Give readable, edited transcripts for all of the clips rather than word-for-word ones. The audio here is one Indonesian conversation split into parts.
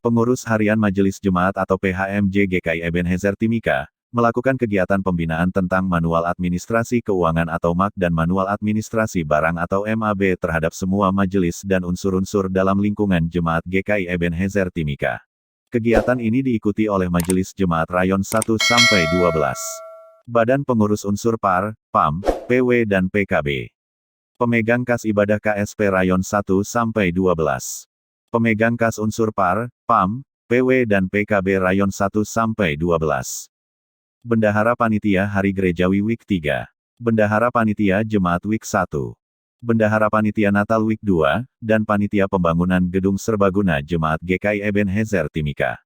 Pengurus Harian Majelis Jemaat atau PHMJ GKI Ebenezer Timika, melakukan kegiatan pembinaan tentang Manual Administrasi Keuangan atau MAK dan Manual Administrasi Barang atau MAB terhadap semua majelis dan unsur-unsur dalam lingkungan Jemaat GKI Ebenezer Timika. Kegiatan ini diikuti oleh Majelis Jemaat Rayon 1-12, Badan Pengurus Unsur PAR, PAM, PW dan PKB. Pemegang kas ibadah KSP Rayon 1-12. Pemegang kas unsur PAR, PAM, PW dan PKB Rayon 1-12. Bendahara Panitia Hari Gerejawi Week 3. Bendahara Panitia Jemaat Week 1. Bendahara Panitia Natal Week 2, dan Panitia Pembangunan Gedung Serbaguna Jemaat GKI Ebenezer Timika.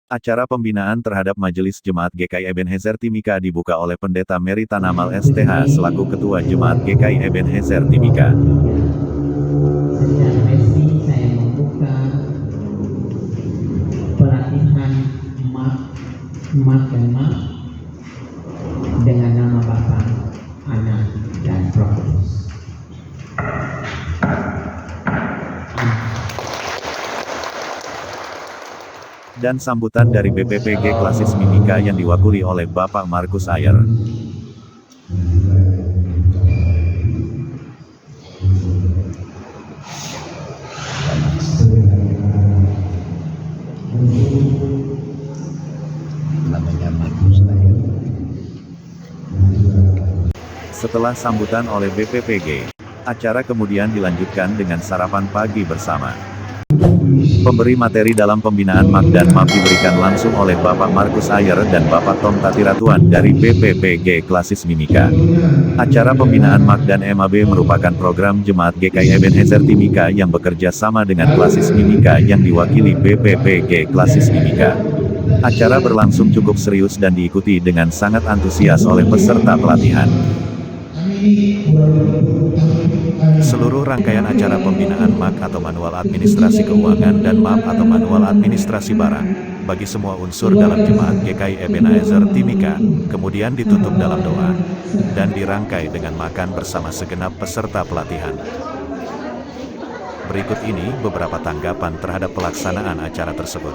Acara pembinaan terhadap Majelis Jemaat GKI Ebenezer Timika dibuka oleh Pendeta Mary Tanamal STH selaku Ketua Jemaat GKI Ebenezer Timika. Secara resmi saya membuka pelatihan MAK dan MAK dengan nama Bapa, Anak, dan Roh Kudus. Dan sambutan dari BPPG Klasis Mimika yang diwakili oleh Bapak Markus Ayer. Setelah sambutan oleh BPPG, acara kemudian dilanjutkan dengan sarapan pagi bersama. Pemberi materi dalam pembinaan MAK dan MAB diberikan langsung oleh Bapak Markus Ayer dan Bapak Tom Tatiratuan dari BPPG Klasis Mimika. Acara pembinaan MAK dan MAB merupakan program Jemaat GKI Ebenezer Timika yang bekerja sama dengan Klasis Mimika yang diwakili BPPG Klasis Mimika. Acara berlangsung cukup serius dan diikuti dengan sangat antusias oleh peserta pelatihan. Seluruh rangkaian acara pembinaan MAK atau Manual Administrasi Keuangan dan MAB atau Manual Administrasi Barang, bagi semua unsur dalam Jemaat GKI Ebenezer Timika, kemudian ditutup dalam doa, dan dirangkai dengan makan bersama segenap peserta pelatihan. Berikut ini beberapa tanggapan terhadap pelaksanaan acara tersebut.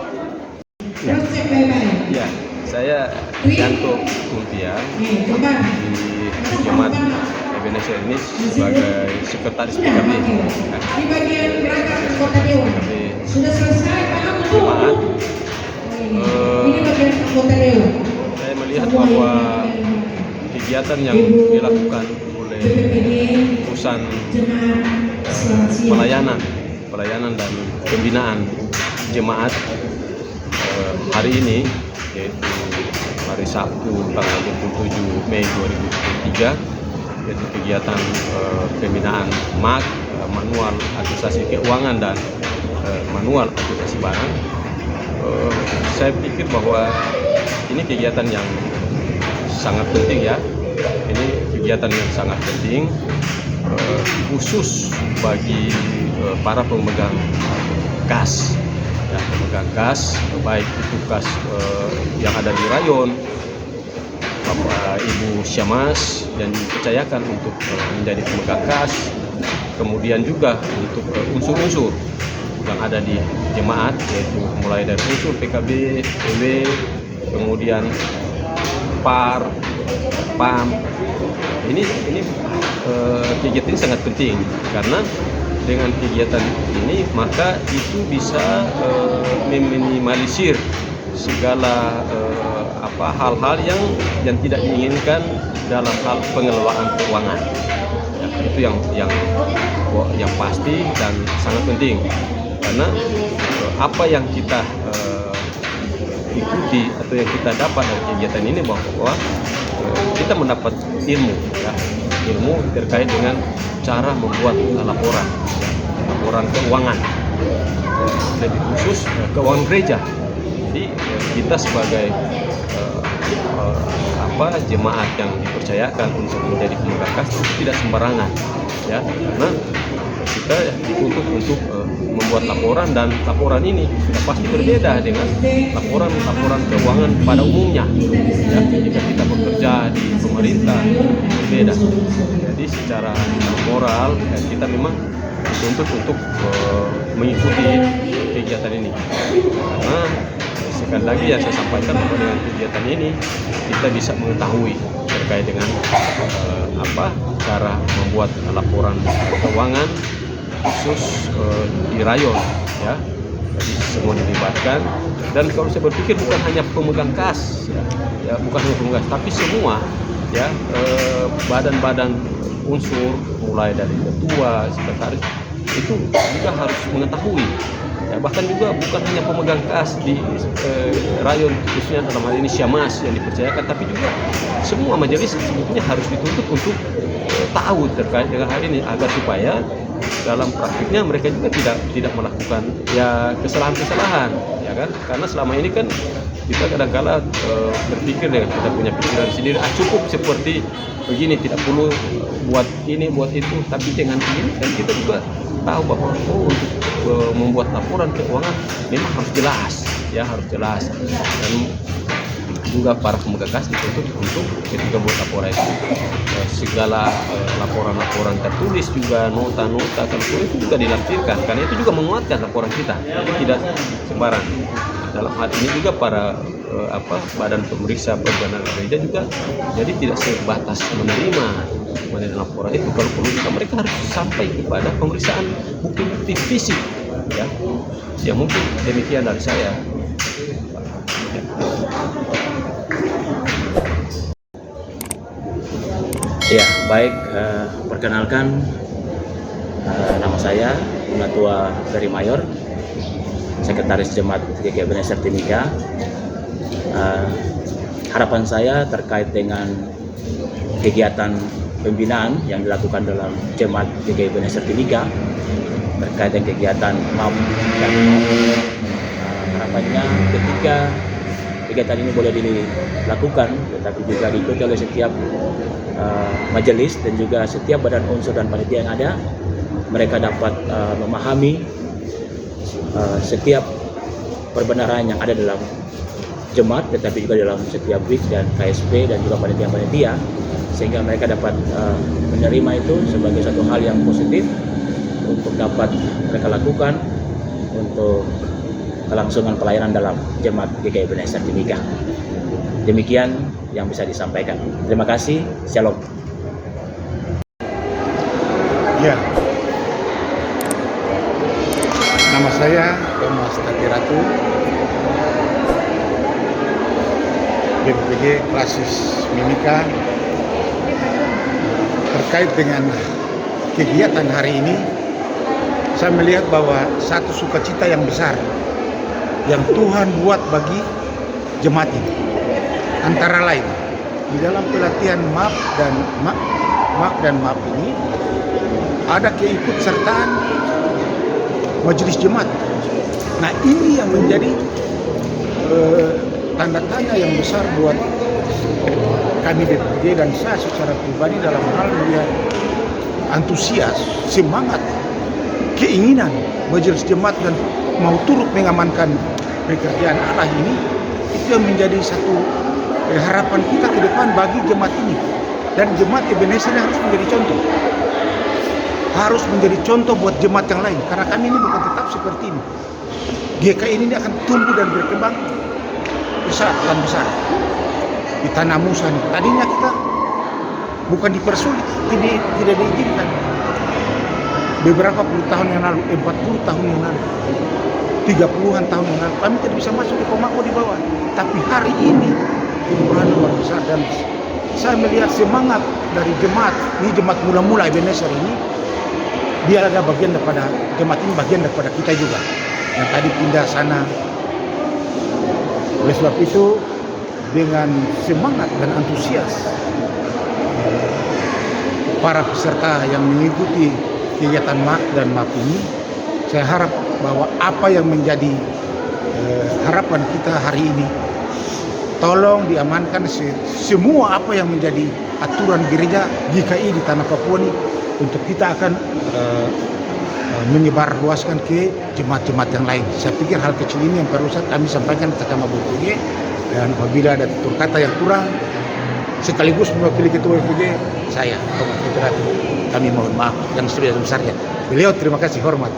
Ya, saya Yanto Kumpian di Jemaat Ebenezer ini sebagai sekretaris PKB. Di bagian belakang kota Dewan sudah selesai Pak Jemaat. Ini bagian anggota Dewan. Saya melihat bahwa kegiatan yang dilakukan oleh urusan pelayanan dan pembinaan jemaat hari ini, yaitu hari Sabtu tanggal 27 Mei 2023, yaitu kegiatan pembinaan MAK, Manual Administrasi Keuangan dan Manual Administrasi Barang. Saya pikir bahwa ini kegiatan yang sangat penting ya. Ini kegiatan yang sangat penting khusus bagi para pemegang kas. Ya, pemegang kas, baik itu kas yang ada di rayon, Bapak Ibu Syamas yang dipercayakan untuk menjadi pemegang kas, kemudian juga untuk unsur-unsur yang ada di jemaat, yaitu mulai dari unsur PKB, PW, kemudian PAR, PAM. Ini kegiatan ini sangat penting karena dengan kegiatan ini maka itu bisa meminimalisir segala hal-hal yang tidak diinginkan dalam hal pengelolaan keuangan. Ya, itu yang pasti dan sangat penting karena apa yang kita ikuti atau yang kita dapat dari kegiatan ini bahwa kita mendapat ilmu, ya, ilmu terkait dengan cara membuat laporan keuangan, lebih khusus keuangan gereja. Jadi kita sebagai jemaat yang dipercayakan untuk menjadi pemegang kas tidak sembarangan, ya, karena kita dituntut untuk membuat laporan, dan laporan ini sudah pasti berbeda dengan laporan keuangan pada umumnya. Ya, jika kita bekerja di pemerintah berbeda. Jadi secara moral kita memang dituntut untuk mengikuti kegiatan ini. Karena sekali lagi yang saya sampaikan bahwa dengan kegiatan ini kita bisa mengetahui terkait dengan cara membuat laporan keuangan khusus di rayon, ya. Jadi semua dilibatkan, dan kalau saya berpikir bukan hanya pemegang kas, ya bukan hanya pemegang kas, tapi semua, ya, badan-badan unsur mulai dari ketua, sekretaris itu juga harus mengetahui. Ya, bahkan juga bukan hanya pemegang kas di rayon, khususnya dalam hal ini Syamas yang dipercayakan, tapi juga semua majelis sebetulnya harus dituntut untuk tahu terkait dengan hal ini, agar supaya dalam praktiknya mereka juga tidak melakukan ya kesalahan-kesalahan, ya kan? Karena selama ini kan kita kadang-kala berpikir dengan kita punya pikiran sendiri, cukup seperti begini, tidak perlu buat ini buat itu. Tapi dengan ini kan kita juga tahu bahwa untuk membuat laporan keuangan memang harus jelas, ya harus jelas. Dan juga para pemegang kas dituntut untuk ketika buat laporan itu segala laporan-laporan tertulis, juga nota-nota tertulis itu juga dilampirkan, karena itu juga menguatkan laporan kita, jadi tidak sembarang. Dalam hal ini juga para badan pemeriksa perjalanan gereja juga jadi tidak sebatas menerima laporan itu, kalau perlu juga mereka harus sampai kepada pemeriksaan bukti-bukti fisik, ya mungkin demikian dari saya. Ya, baik. Perkenalkan, nama saya Unatua Ferry Mayor, Sekretaris Jemaat GKI Ebenezer Timika. Harapan saya terkait dengan kegiatan pembinaan yang dilakukan dalam Jemaat GKI Ebenezer Timika terkait dengan kegiatan MAP dan MAP. Harapannya ketika kegiatan ini boleh dilakukan, tetapi juga diikuti oleh setiap majelis dan juga setiap badan unsur dan panitia yang ada, mereka dapat memahami setiap perbenaran yang ada dalam jemaat, tetapi juga dalam setiap WIK dan KSP dan juga panitia-panitia, sehingga mereka dapat menerima itu sebagai satu hal yang positif untuk dapat mereka lakukan untuk kelangsungan pelayanan dalam Jemaat GKI Ebenezer Timika. Demikian yang bisa disampaikan. Terima kasih. Shalom. Ya, nama saya Thomas Tatiratu, BPPG Klasis Mimika. Terkait dengan kegiatan hari ini, saya melihat bahwa satu sukacita yang besar yang Tuhan buat bagi jemaat ini. Antara lain, di dalam pelatihan MAP dan MAP ini ada keikutsertaan majelis jemaat. Nah, ini yang menjadi tanda tanya yang besar buat kami BPPG dan saya secara pribadi dalam hal melihat antusias, semangat, keinginan majelis jemaat dan mau turut mengamankan pekerjaan Allah ini, itu yang menjadi satu harapan kita ke depan bagi jemaat ini. Dan jemaat Ebenezer harus menjadi contoh, harus menjadi contoh buat jemaat yang lain, karena kami ini bukan tetap seperti ini. GKI ini akan tumbuh dan berkembang besar dan besar di tanah Musa nih. Tadinya kita bukan dipersulit, tidak diizinkan. Beberapa puluh tahun yang lalu, 40 tahun yang lalu, 30-an tahun yang lalu, kami tidak bisa masuk ke Komako di bawah. Tapi hari ini perubahan luar besar, dan saya melihat semangat dari jemaat ini, jemaat mula-mula Ebenezer ini, dia adalah bagian daripada jemaat ini, bagian daripada kita juga yang tadi pindah sana. Oleh sebab itu, dengan semangat dan antusias para peserta yang mengikuti kegiatan MAP dan MAP ini, saya harap bahwa apa yang menjadi harapan kita hari ini, tolong diamankan semua apa yang menjadi aturan gereja GKI di tanah Papua ini, untuk kita akan menyebarluaskan ke jemaat-jemaat yang lain. Saya pikir hal kecil ini yang perlu kami sampaikan kepada BPPG, dan apabila ada tutur kata yang kurang, sekaligus mewakili ketua BPPG, saya Thomas Tatiratu, kami mohon maaf yang sebesar-besarnya. Beliau terima kasih, hormat.